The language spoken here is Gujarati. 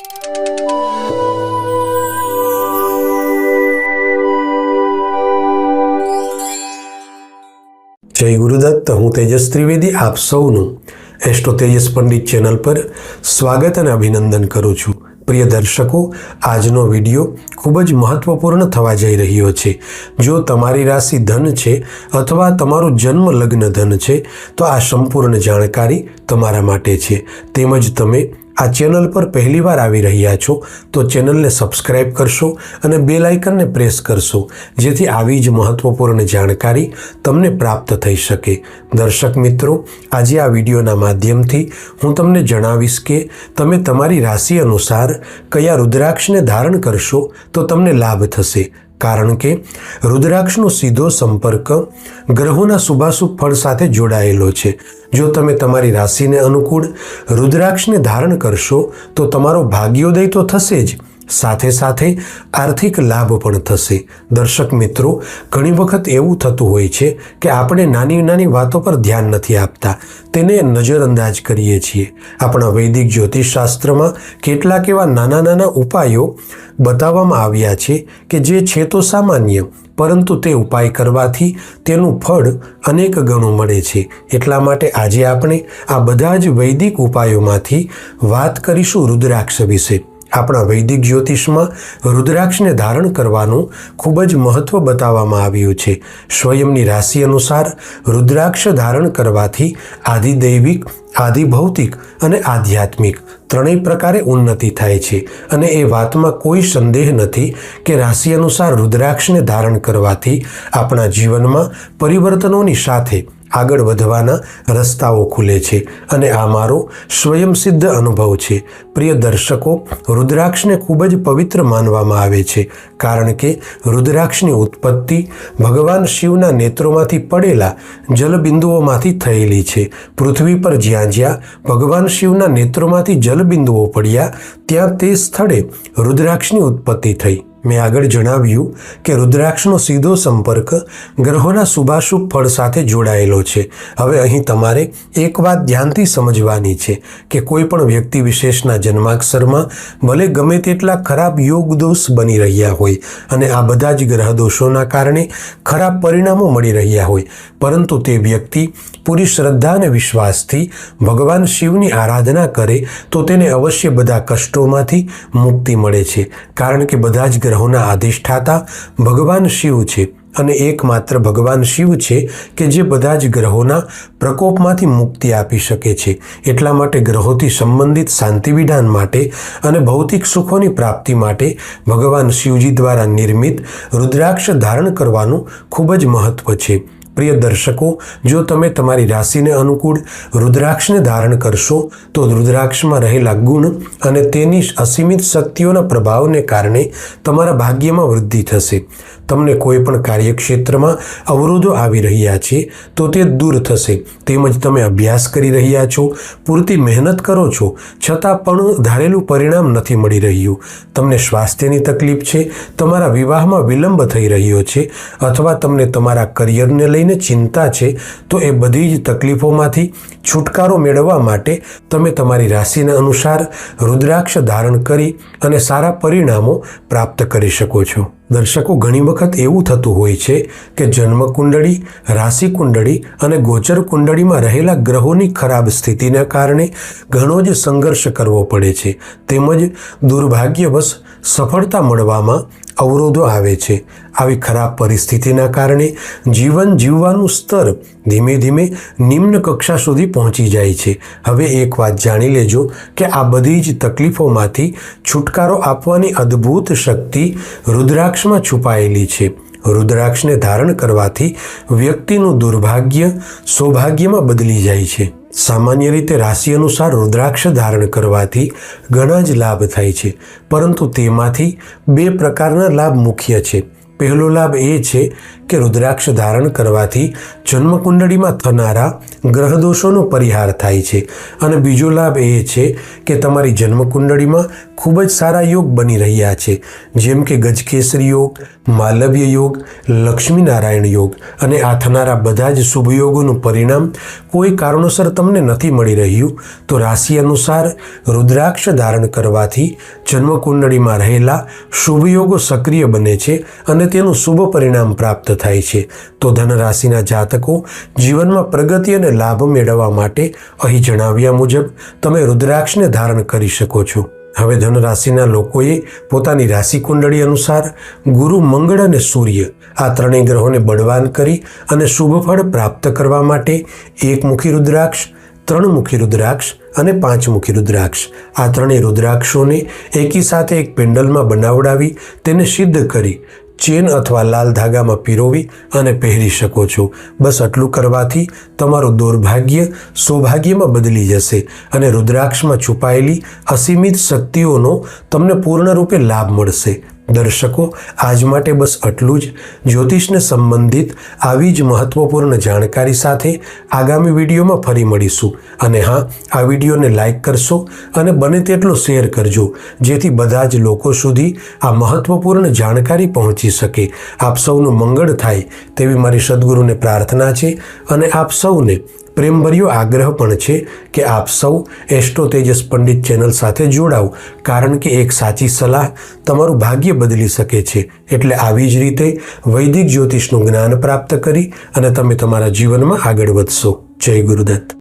જય ગુરુદત્ત, હું તેજસ ત્રિવેદી આપ સૌનું એસ્ટ્રો તેજસ પંડિત ચેનલ પર સ્વાગત અને અભિનંદન કરું છું। પ્રિય દર્શકો, આજનો વિડીયો ખૂબ જ મહત્વપૂર્ણ થવા જઈ રહ્યો છે। જો તમારી રાશિ ધન છે અથવા તમારું જન્મ લગ્ન ધન છે તો આ સંપૂર્ણ જાણકારી તમારા માટે છે। તેમજ તમે આ ચેનલ પર પહેલીવાર આવી રહ્યા છો તો ચેનલને સબસ્ક્રાઇબ કરશો અને બેલ આઇકનને પ્રેસ કરશો, જેથી આવી જ મહત્વપૂર્ણ જાણકારી તમને પ્રાપ્ત થઈ શકે। દર્શક મિત્રો, આજે આ વિડીયોના માધ્યમથી હું તમને જણાવીશ કે તમે તમારી રાશિ અનુસાર કયા રુદ્રાક્ષને ધારણ કરશો તો તમને લાભ થશે, કારણ કે રુદ્રાક્ષનો સીધો સંપર્ક ગ્રહોના શુભાશુભ ફળ સાથે જોડાયેલો છે। જો તમે તમારી રાશિને અનુકૂળ રુદ્રાક્ષને ધારણ કરશો તો તમારો ભાગ્યોદય તો થશે જ, સાથે સાથે આર્થિક લાભ પણ થશે। દર્શક મિત્રો, ઘણી વખત એવું થતું હોય છે કે આપણે નાની નાની વાતો પર ધ્યાન નથી આપતા, તેને નજરઅંદાજ કરીએ છીએ। આપણા વૈદિક જ્યોતિષશાસ્ત્રમાં કેટલાક એવા નાના નાના ઉપાયો બતાવવામાં આવ્યા છે કે જે છે તો સામાન્ય, પરંતુ તે ઉપાય કરવાથી તેનું ફળ અનેક ગણું મળે છે। એટલા માટે આજે આપણે આ બધા જ વૈદિક ઉપાયોમાંથી વાત કરીશું રુદ્રાક્ષ વિશે। આપણા વૈદિક જ્યોતિષમાં રુદ્રાક્ષને ધારણ કરવાનું ખૂબ જ મહત્વ બતાવવામાં આવ્યું છે। સ્વયંની રાશિ અનુસાર રુદ્રાક્ષ ધારણ કરવાથી આધિદૈવિક, આધિભૌતિક અને આધ્યાત્મિક ત્રણેય પ્રકારે ઉન્નતિ થાય છે, અને એ વાતમાં કોઈ સંદેહ નથી કે રાશિ અનુસાર રુદ્રાક્ષને ધારણ કરવાથી આપણા જીવનમાં પરિવર્તનોની સાથે આગળ વધવાના રસ્તાઓ ખુલે છે, અને આ મારો સ્વયંસિદ્ધ અનુભવ છે। પ્રિય દર્શકો, રુદ્રાક્ષને ખૂબ જ પવિત્ર માનવામાં આવે છે, કારણ કે રુદ્રાક્ષની ઉત્પત્તિ ભગવાન શિવના નેત્રોમાંથી પડેલા જલબિંદુઓમાંથી થયેલી છે। પૃથ્વી પર જ્યાં જ્યાં ભગવાન શિવના નેત્રોમાંથી જલબિંદુઓ પડ્યા ત્યાં તે સ્થળે રુદ્રાક્ષની ઉત્પત્તિ થઈ। મેં આગળ જણાવ્યું કે રુદ્રાક્ષનો સીધો સંપર્ક ગ્રહોના શુભાશુભ ફળ સાથે જોડાયેલો છે। હવે અહીં તમારે એક વાત ધ્યાનથી સમજવાની છે કે કોઈ પણ વ્યક્તિ વિશેષના જન્માક્ષરમાં ભલે ગમે તેટલા ખરાબ યોગ દોષ બની રહ્યા હોય અને આ બધા જ ગ્રહ દોષોના કારણે ખરાબ પરિણામો મળી રહ્યા હોય, પરંતુ તે વ્યક્તિ પૂરી શ્રદ્ધા અને વિશ્વાસથી ભગવાન શિવની આરાધના કરે તો તેને અવશ્ય બધા કષ્ટોમાંથી મુક્તિ મળે છે, કારણ કે બધા જ ગ્રહોના અધિષ્ઠાતા ભગવાન શિવ છે, અને એકમાત્ર ભગવાન શિવ છે કે જે બધા જ ગ્રહોના પ્રકોપમાંથી મુક્તિ આપી શકે છે। એટલા માટે ગ્રહોથી સંબંધિત શાંતિ વિધાન માટે અને ભૌતિક સુખોની પ્રાપ્તિ માટે ભગવાન શિવજી દ્વારા નિર્મિત રુદ્રાક્ષ ધારણ કરવાનું ખૂબ જ મહત્વ છે। પ્રિય દર્શકો, જો તમે તમારી રાશિને અનુકૂળ રુદ્રાક્ષને ધારણ કરશો તો રુદ્રાક્ષમાં રહેલા ગુણ અને તેની અસીમિત શક્તિઓના પ્રભાવને કારણે તમારા ભાગ્યમાં વૃદ્ધિ થશે। તમને કોઈ પણ કાર્યક્ષેત્રમાં અવરોધો આવી રહ્યા છે તો તે દૂર થશે। તેમજ તમે અભ્યાસ કરી રહ્યા છો, પૂરતી મહેનત કરો છો, છતાં પણ ધારેલું પરિણામ નથી મળી રહ્યું। તમને સ્વાસ્થ્યની તકલીફ છે, તમારા વિવાહમાં વિલંબ થઈ રહ્યો છે, અથવા તમને તમારા કરિયરને લઈને ચિંતા છે, તો એ બધી જ તકલીફોમાંથી છુટકારો મેળવવા માટે તમે તમારી રાશિના અનુસાર રુદ્રાક્ષ ધારણ કરી અને સારા પરિણામો પ્રાપ્ત કરી શકો છો। દર્શકો, ઘણી વખત એવું થતું હોય છે કે જન્મ કુંડળી, રાશિ કુંડળી અને ગોચર કુંડળીમાં રહેલા ગ્રહોની ખરાબ સ્થિતિના કારણે ઘણો જ સંઘર્ષ કરવો પડે છે, તેમજ દુર્ભાગ્યવશ સફળતા મળવામાં અવરોધો આવે છે। આવી ખરાબ પરિસ્થિતિના કારણે જીવન જીવવાનું સ્તર ધીમે ધીમે નિમ્ન કક્ષા સુધી પહોંચી જાય છે। હવે એક વાત જાણી લેજો કે આ બધી જ તકલીફોમાંથી છુટકારો આપવાની અદ્ભુત શક્તિ રુદ્રાક્ષમાં છુપાયેલી છે। રુદ્રાક્ષને ધારણ કરવાથી વ્યક્તિનું દુર્ભાગ્ય સૌભાગ્યમાં બદલી જાય છે। સામાન્ય રીતે રાશિ અનુસાર રુદ્રાક્ષ ધારણ કરવાથી ઘણા જ લાભ થાય છે, પરંતુ તેમાંથી બે પ્રકારના લાભ મુખ્ય છે। પહેલો લાભ એ છે કે રુદ્રાક્ષ ધારણ કરવાથી જન્મકુંડળીમાં થનારા ગ્રહદોષોનો પરિહાર થાય છે. અને બીજો લાભ એ છે કે તમારી જન્મકુંડળીમાં ખૂબ જ સારા યોગ બની રહ્યા છે, જેમ કે ગજકેસરી યોગ, માલવ્ય યોગ, લક્ષ્મીનારાયણ યોગ. અને આ થનારા બધા જ શુભ યોગોનું પરિણામ કોઈ કારણોસર તમને નથી મળી રહ્યું તો રાશિ અનુસાર રુદ્રાક્ષ ધારણ કરવાથી જન્મકુંડળીમાં રહેલા શુભ યોગો સક્રિય બને છે અને તેનું શુભ પરિણામ પ્રાપ્ત થાય છે. તો ધન રાશિના જાતકો જીવનમાં પ્રગતિ અને લાભ મેળવવા માટે અહીં જણાવ્યા મુજબ તમે રુદ્રાક્ષને ધારણ કરી શકો છો. હવે ધન રાશિના લોકોએ પોતાની રાશિ કુંડળી અનુસાર ગુરુ, મંગળ અને સૂર્ય આ ત્રણેય ગ્રહોને બળવાન કરી અને શુભ ફળ પ્રાપ્ત કરવા માટે એકમુખી રુદ્રાક્ષ, ત્રણમુખી રુદ્રાક્ષ અને પાંચમુખી રુદ્રાક્ષ આ ત્રણેય રુદ્રાક્ષોને એકી સાથે એક પેન્ડલમાં બનાવડાવી તેને સિદ્ધ કરી ચેન અથવા લાલ ધાગામાં પીરોવી અને પહેરી શકો છો. બસ આટલું કરવાથી તમારું દુર્ભાગ્ય સૌભાગ્યમાં બદલી જશે અને રુદ્રાક્ષમાં છુપાયેલી અસીમિત શક્તિઓનો તમને પૂર્ણ રૂપે લાભ મળશે. દર્શકો, આજ માટે બસ આટલું જ. જ્યોતિષને સંબંધિત આવી જ મહત્વપૂર્ણ જાણકારી સાથે આગામી વિડીયોમાં ફરી મળીશું. અને હા, આ વિડીયોને લાઈક કરશો અને બને તેટલો શેર કરજો, જેથી બધા જ લોકો સુધી આ મહત્વપૂર્ણ જાણકારી પહોંચી શકે. આપ સૌનું મંગળ થાય તેવી મારી સદગુરુને પ્રાર્થના છે અને આપ સૌને પ્રેમભર્યો આગ્રહ પણ છે કે આપ સૌ એસ્ટ્રો તેજસ પંડિત ચેનલ સાથે જોડાઓ, કારણ કે એક સાચી સલાહ તમારું ભાગ્ય બદલી શકે છે. એટલે આવી જ રીતે વૈદિક જ્યોતિષનું જ્ઞાન પ્રાપ્ત કરી અને તમે તમારા જીવનમાં આગળ વધશો. જય ગુરુદત્ત.